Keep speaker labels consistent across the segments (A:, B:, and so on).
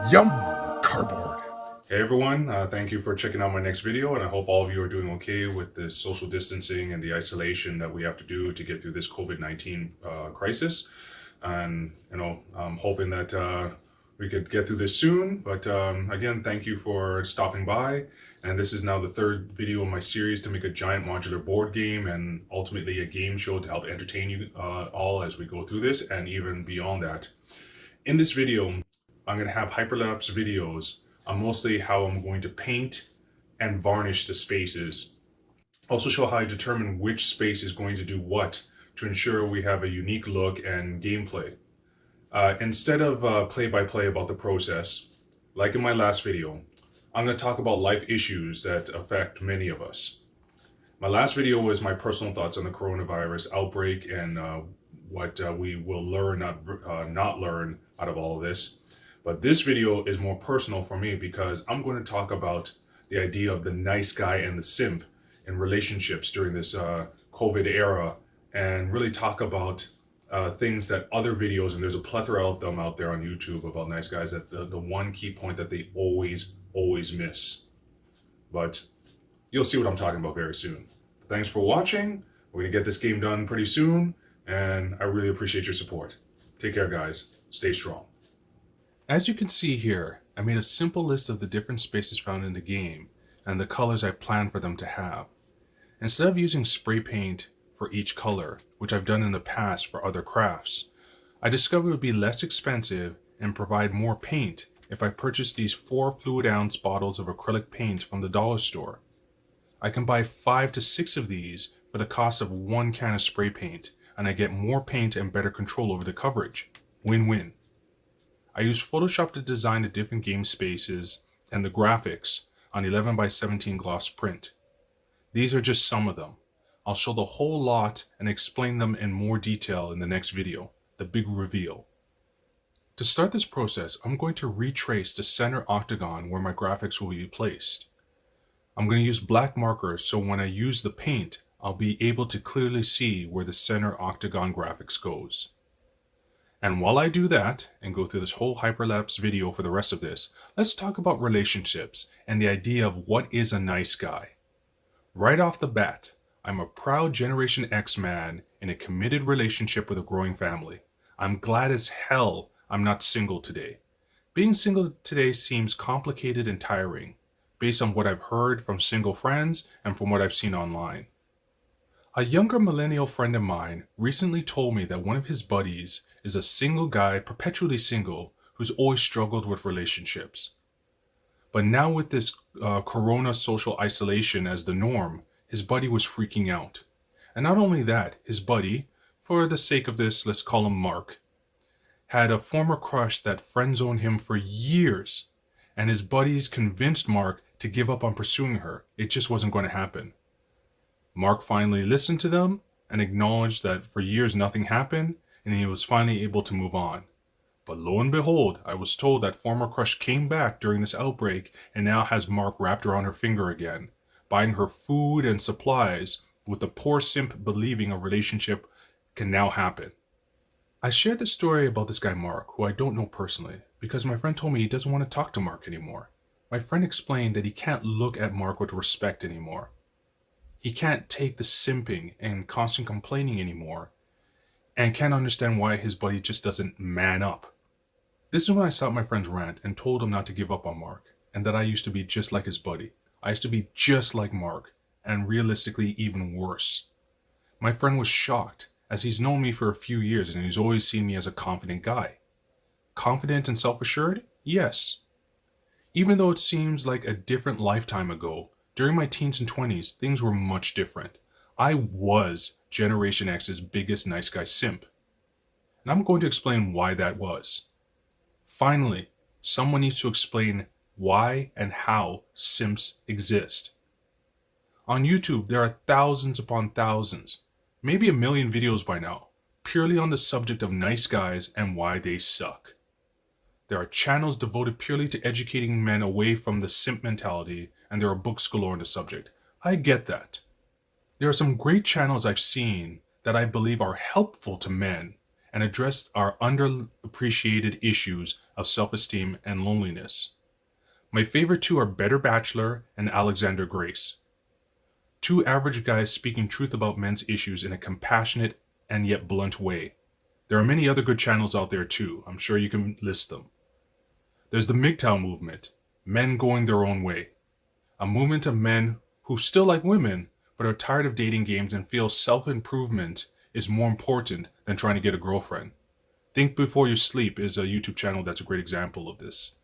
A: Yum! Cardboard.
B: Hey everyone, thank you for checking out my next video, and I hope all of you are doing okay with the social distancing and the isolation that we have to do to get through this COVID-19 crisis. And, I'm hoping that we could get through this soon. But again, thank you for stopping by. And this is now the third video in my series to make a giant modular board game and ultimately a game show to help entertain you all as we go through this and even beyond that. In this video, I'm going to have hyperlapse videos on mostly how I'm going to paint and varnish the spaces. Also show how I determine which space is going to do what to ensure we have a unique look and gameplay. Instead of play-by-play about the process, like in my last video, I'm going to talk about life issues that affect many of us. My last video was my personal thoughts on the coronavirus outbreak and what we will learn, not learn out of all of this. But this video is more personal for me because I'm going to talk about the idea of the nice guy and the simp in relationships during this COVID era, and really talk about things that other videos, and there's a plethora of them out there on YouTube about nice guys, that the one key point that they always miss. But you'll see what I'm talking about very soon. Thanks for watching. We're going to get this game done pretty soon, and I really appreciate your support. Take care, guys. Stay strong. As you can see here, I made a simple list of the different spaces found in the game and the colors I plan for them to have. Instead of using spray paint for each color, which I've done in the past for other crafts, I discovered it would be less expensive and provide more paint if I purchased these 4 fluid ounce bottles of acrylic paint from the dollar store. I can buy 5 to 6 of these for the cost of 1 can of spray paint, and I get more paint and better control over the coverage. Win-win. I use Photoshop to design the different game spaces and the graphics on 11 by 17 gloss print. These are just some of them. I'll show the whole lot and explain them in more detail in the next video, the big reveal. To start this process, I'm going to retrace the center octagon where my graphics will be placed. I'm going to use black markers so when I use the paint, I'll be able to clearly see where the center octagon graphics goes. And while I do that, and go through this whole hyperlapse video for the rest of this, let's talk about relationships and the idea of what is a nice guy. Right off the bat, I'm a proud Generation X man in a committed relationship with a growing family. I'm glad as hell I'm not single today. Being single today seems complicated and tiring, based on what I've heard from single friends and from what I've seen online. A younger millennial friend of mine recently told me that one of his buddies is a single guy, perpetually single, who's always struggled with relationships. But now with this corona social isolation as the norm, his buddy was freaking out. And not only that, his buddy, for the sake of this, let's call him Mark, had a former crush that friend-zoned him for years, and his buddies convinced Mark to give up on pursuing her. It just wasn't going to happen. Mark finally listened to them and acknowledged that for years nothing happened, and he was finally able to move on. But lo and behold, I was told that former crush came back during this outbreak and now has Mark wrapped around her finger again, buying her food and supplies, with the poor simp believing a relationship can now happen. I shared this story about this guy Mark, who I don't know personally, because my friend told me he doesn't want to talk to Mark anymore. My friend explained that he can't look at Mark with respect anymore. He can't take the simping and constant complaining anymore, and can't understand why his buddy just doesn't man up. This is when I stopped my friend's rant and told him not to give up on Mark, and that I used to be just like his buddy. I used to be just like Mark, and realistically even worse. My friend was shocked, as he's known me for a few years and he's always seen me as a confident guy. Confident and self-assured? Yes. Even though it seems like a different lifetime ago, during my teens and 20s, things were much different. I was Generation X's biggest nice guy simp. And I'm going to explain why that was. Finally, someone needs to explain why and how simps exist. On YouTube, there are thousands upon thousands, maybe 1 million videos by now, purely on the subject of nice guys and why they suck. There are channels devoted purely to educating men away from the simp mentality, and there are books galore on the subject. I get that. There are some great channels I've seen that I believe are helpful to men and address our underappreciated issues of self-esteem and loneliness. My favorite two are Better Bachelor and Alexander Grace. Two average guys speaking truth about men's issues in a compassionate and yet blunt way. There are many other good channels out there too. I'm sure you can list them. There's the MGTOW movement, men going their own way. A movement of men who still like women, but are tired of dating games and feel self-improvement is more important than trying to get a girlfriend. Think Before You Sleep is a YouTube channel that's a great example of this.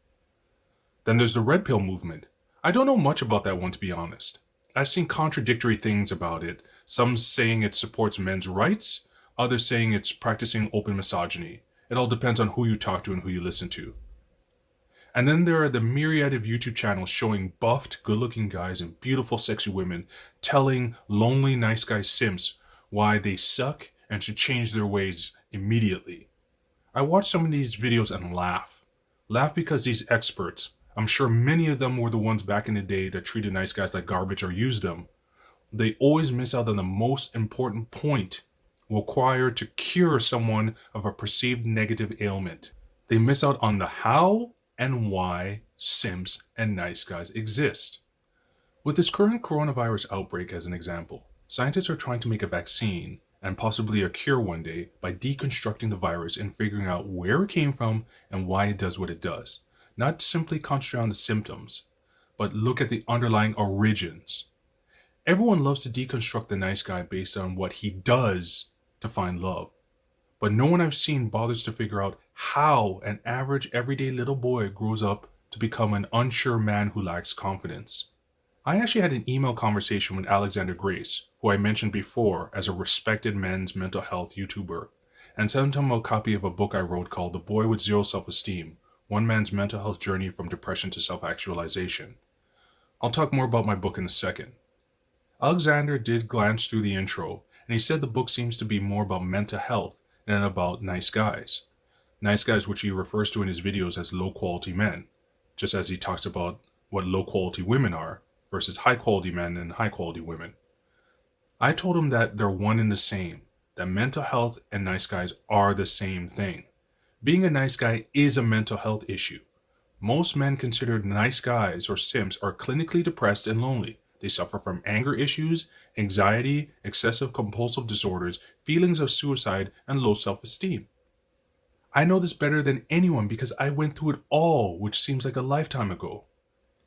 B: Then there's the Red Pill movement. I don't know much about that one, to be honest. I've seen contradictory things about it, some saying it supports men's rights, others saying it's practicing open misogyny. It all depends on who you talk to and who you listen to. And then there are the myriad of YouTube channels showing buffed, good-looking guys and beautiful, sexy women telling lonely, nice guy simps why they suck and should change their ways immediately. I watch some of these videos and laugh. Laugh because these experts, I'm sure many of them were the ones back in the day that treated nice guys like garbage or used them. They always miss out on the most important point required to cure someone of a perceived negative ailment. They miss out on the how and why simps and nice guys exist. With this current coronavirus outbreak as an example, scientists are trying to make a vaccine and possibly a cure one day by deconstructing the virus and figuring out where it came from and why it does what it does. Not simply concentrate on the symptoms, but look at the underlying origins. Everyone loves to deconstruct the nice guy based on what he does to find love. But no one I've seen bothers to figure out how an average everyday little boy grows up to become an unsure man who lacks confidence. I actually had an email conversation with Alexander Grace, who I mentioned before as a respected men's mental health YouTuber, and sent him a copy of a book I wrote called The Boy with Zero Self-Esteem, One Man's Mental Health Journey from Depression to Self-Actualization. I'll talk more about my book in a second. Alexander did glance through the intro, and he said the book seems to be more about mental health than about nice guys. Nice guys, which he refers to in his videos as low-quality men, just as he talks about what low-quality women are versus high-quality men and high-quality women. I told him that they're one and the same, that mental health and nice guys are the same thing. Being a nice guy is a mental health issue. Most men considered nice guys or simps are clinically depressed and lonely. They suffer from anger issues, anxiety, excessive compulsive disorders, feelings of suicide, and low self-esteem. I know this better than anyone because I went through it all, which seems like a lifetime ago.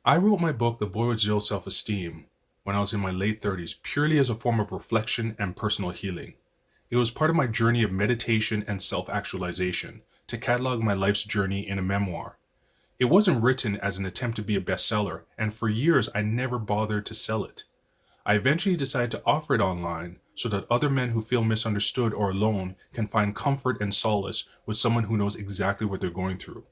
B: I wrote my book, The Boy with Zero Self-Esteem, when I was in my late 30s, purely as a form of reflection and personal healing. It was part of my journey of meditation and self-actualization, to catalog my life's journey in a memoir. It wasn't written as an attempt to be a bestseller, and for years I never bothered to sell it. I eventually decided to offer it online so that other men who feel misunderstood or alone can find comfort and solace with someone who knows exactly what they're going through.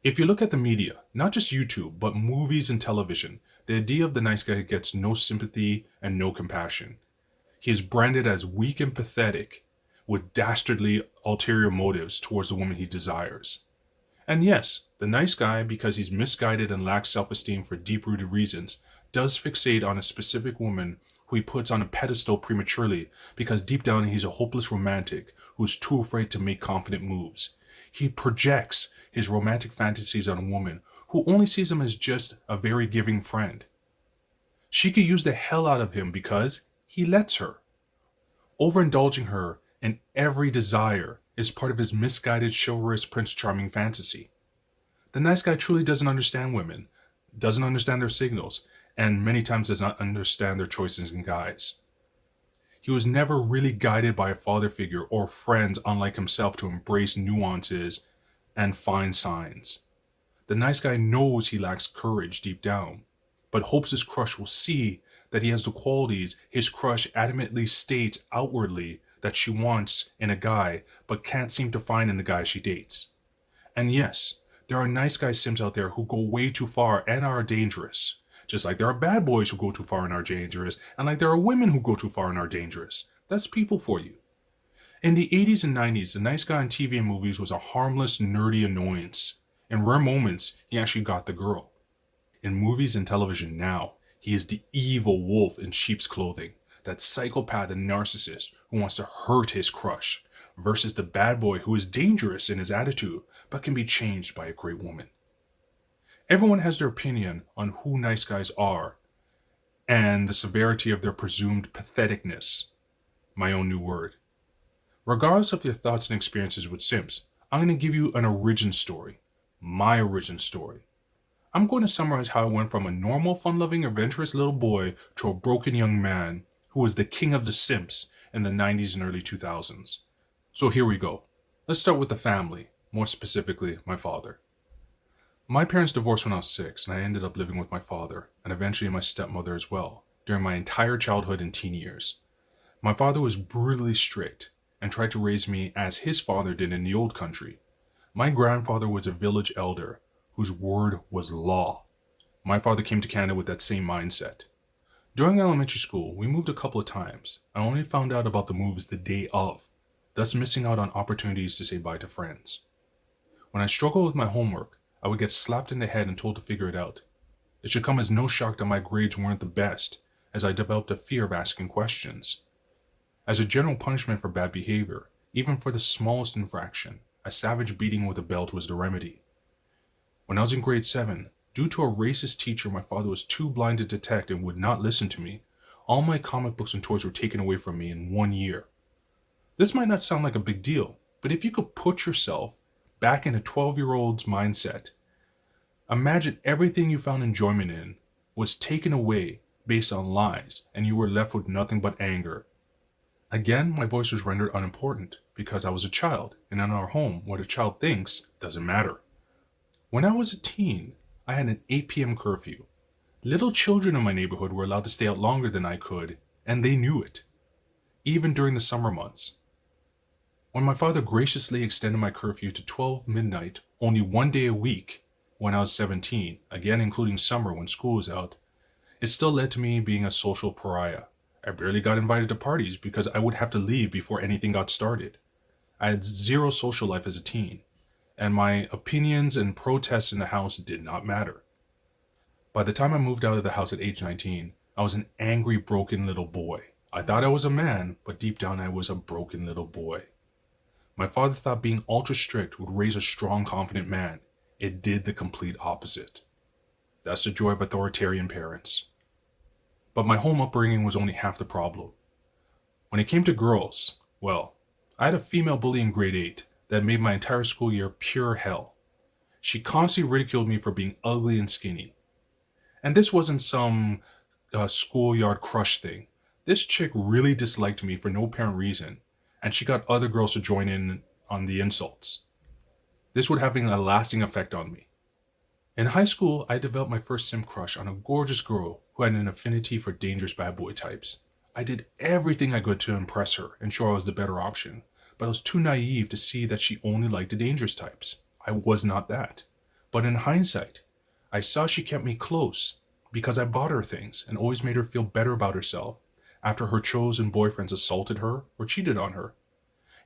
B: If you look at the media, not just YouTube, but movies and television, the idea of the nice guy gets no sympathy and no compassion. He is branded as weak and pathetic, with dastardly ulterior motives towards the woman he desires. And yes, the nice guy, because he's misguided and lacks self-esteem for deep-rooted reasons, does fixate on a specific woman who he puts on a pedestal prematurely because deep down he's a hopeless romantic who's too afraid to make confident moves. He projects his romantic fantasies on a woman who only sees him as just a very giving friend. She could use the hell out of him because he lets her. Overindulging her in every desire is part of his misguided chivalrous Prince Charming fantasy. The nice guy truly doesn't understand women, doesn't understand their signals, and many times does not understand their choices in guys. He was never really guided by a father figure or friends unlike himself to embrace nuances and find signs. The nice guy knows he lacks courage deep down, but hopes his crush will see that he has the qualities his crush adamantly states outwardly that she wants in a guy, but can't seem to find in the guy she dates. And yes, there are nice guy simps out there who go way too far and are dangerous. Just like there are bad boys who go too far and are dangerous, and like there are women who go too far and are dangerous. That's people for you. In the 80s and 90s, the nice guy on TV and movies was a harmless, nerdy annoyance. In rare moments, he actually got the girl. In movies and television now, he is the evil wolf in sheep's clothing, that psychopath and narcissist who wants to hurt his crush, versus the bad boy who is dangerous in his attitude but can be changed by a great woman. Everyone has their opinion on who nice guys are and the severity of their presumed patheticness. My own new word. Regardless of your thoughts and experiences with simps, I'm going to give you an origin story. My origin story. I'm going to summarize how I went from a normal, fun-loving, adventurous little boy to a broken young man who was the king of the simps in the 90s and early 2000s. So here we go. Let's start with the family, more specifically, my father. My parents divorced when I was 6, and I ended up living with my father, and eventually my stepmother as well, during my entire childhood and teen years. My father was brutally strict, and tried to raise me as his father did in the old country. My grandfather was a village elder, whose word was law. My father came to Canada with that same mindset. During elementary school, we moved a couple of times. I only found out about the moves the day of, thus missing out on opportunities to say bye to friends. When I struggled with my homework, I would get slapped in the head and told to figure it out. It should come as no shock that my grades weren't the best, as I developed a fear of asking questions. As a general punishment for bad behavior, even for the smallest infraction, a savage beating with a belt was the remedy. When I was in grade 7, due to a racist teacher my father was too blind to detect and would not listen to me, all my comic books and toys were taken away from me in 1 year. This might not sound like a big deal, but if you could put yourself back in a 12-year-old's mindset, imagine everything you found enjoyment in was taken away based on lies, and you were left with nothing but anger. Again, my voice was rendered unimportant because I was a child, and in our home, what a child thinks doesn't matter. When I was a teen, I had an 8 p.m. curfew. Little children in my neighborhood were allowed to stay out longer than I could, and they knew it, even during the summer months. When my father graciously extended my curfew to 12 midnight, only 1 day a week, when I was 17, again including summer when school was out, it still led to me being a social pariah. I barely got invited to parties because I would have to leave before anything got started. I had zero social life as a teen, and my opinions and protests in the house did not matter. By the time I moved out of the house at age 19, I was an angry, broken little boy. I thought I was a man, but deep down I was a broken little boy. My father thought being ultra strict would raise a strong, confident man. It did the complete opposite. That's the joy of authoritarian parents. But my home upbringing was only half the problem. When it came to girls, well, I had a female bully in grade 8 that made my entire school year pure hell. She constantly ridiculed me for being ugly and skinny. And this wasn't some schoolyard crush thing. This chick really disliked me for no apparent reason, and she got other girls to join in on the insults. This would have a lasting effect on me. In high school, I developed my first simp crush on a gorgeous girl who had an affinity for dangerous bad boy types. I did everything I could to impress her and show I was the better option, but I was too naive to see that she only liked the dangerous types. I was not that. But in hindsight, I saw she kept me close because I bought her things and always made her feel better about herself after her chosen boyfriends assaulted her or cheated on her.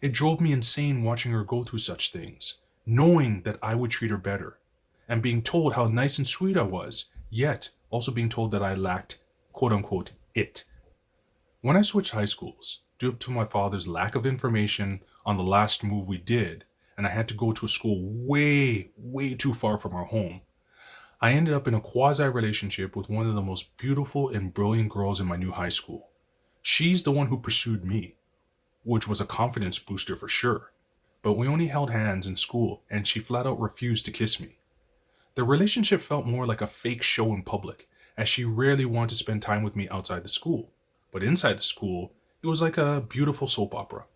B: It drove me insane watching her go through such things, knowing that I would treat her better, and being told how nice and sweet I was, yet also being told that I lacked, quote-unquote, it. When I switched high schools, due to my father's lack of information on the last move we did, and I had to go to a school way, way too far from our home, I ended up in a quasi-relationship with one of the most beautiful and brilliant girls in my new high school. She's the one who pursued me, which was a confidence booster for sure. But we only held hands in school, and she flat out refused to kiss me. The relationship felt more like a fake show in public, as she rarely wanted to spend time with me outside the school. But inside the school, it was like a beautiful soap opera.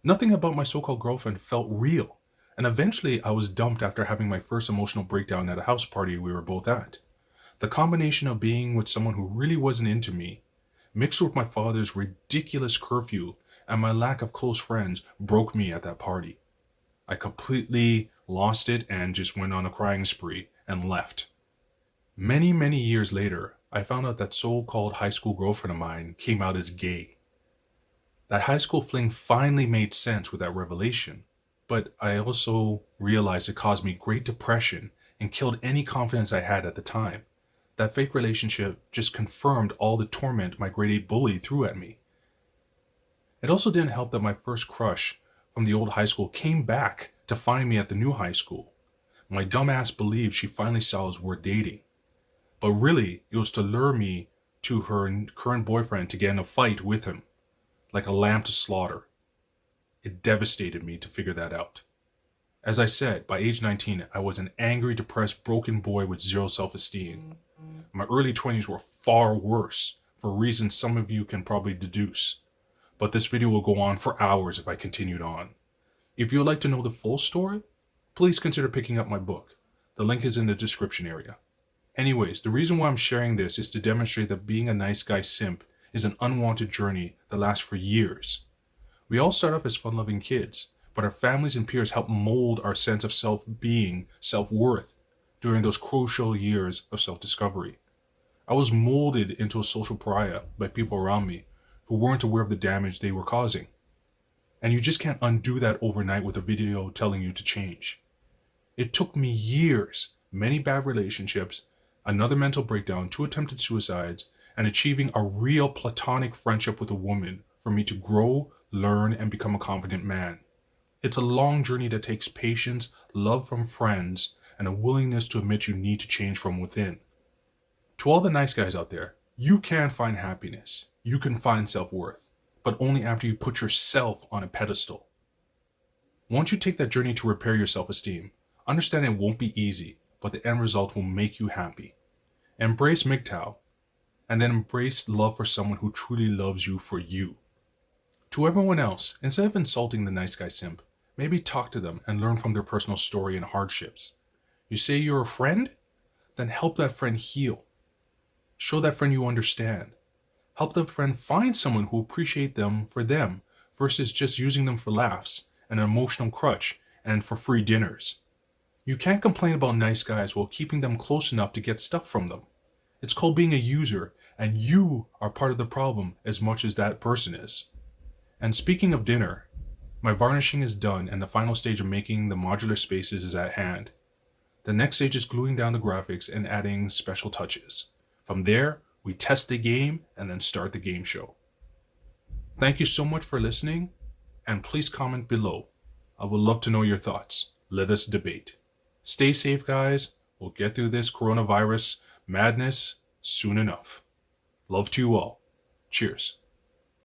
B: Nothing about my so-called girlfriend felt real, and eventually I was dumped after having my first emotional breakdown at a house party we were both at. The combination of being with someone who really wasn't into me, mixed with my father's ridiculous curfew and my lack of close friends, broke me at that party. I completely lost it and just went on a crying spree and left. Many, many years later, I found out that so-called high school girlfriend of mine came out as gay. That high school fling finally made sense with that revelation, but I also realized it caused me great depression and killed any confidence I had at the time. That fake relationship just confirmed all the torment my grade 8 bully threw at me. It also didn't help that my first crush from the old high school came back to find me at the new high school. My dumbass believed she finally saw us were dating. But really, it was to lure me to her current boyfriend to get in a fight with him, like a lamb to slaughter. It devastated me to figure that out. As I said, by age 19, I was an angry, depressed, broken boy with zero self-esteem. My early 20s were far worse, for reasons some of you can probably deduce. But this video will go on for hours if I continued on. If you would like to know the full story, please consider picking up my book. The link is in the description area. Anyways, the reason why I'm sharing this is to demonstrate that being a nice guy simp is an unwanted journey that lasts for years. We all start off as fun-loving kids, but our families and peers help mold our sense of self-being, self-worth during those crucial years of self-discovery. I was molded into a social pariah by people around me who weren't aware of the damage they were causing. And you just can't undo that overnight with a video telling you to change. It took me years, many bad relationships, another mental breakdown, 2 attempted suicides, and achieving a real platonic friendship with a woman for me to grow, learn, and become a confident man. It's a long journey that takes patience, love from friends, and a willingness to admit you need to change from within. To all the nice guys out there, you can find happiness. You can find self-worth, but only after you put yourself on a pedestal. Once you take that journey to repair your self-esteem, understand it won't be easy, but the end result will make you happy. Embrace MGTOW, and then embrace love for someone who truly loves you for you. To everyone else, instead of insulting the nice guy simp, maybe talk to them and learn from their personal story and hardships. You say you're a friend? Then help that friend heal. Show that friend you understand. Help that friend find someone who appreciates them for them versus just using them for laughs, an emotional crutch, and for free dinners. You can't complain about nice guys while keeping them close enough to get stuff from them. It's called being a user, and you are part of the problem as much as that person is. And speaking of dinner, my varnishing is done and the final stage of making the modular spaces is at hand. The next stage is gluing down the graphics and adding special touches. From there, we test the game and then start the game show. Thank you so much for listening, and please comment below. I would love to know your thoughts. Let us debate. Stay safe, guys. We'll get through this coronavirus madness soon enough. Love to you all. Cheers.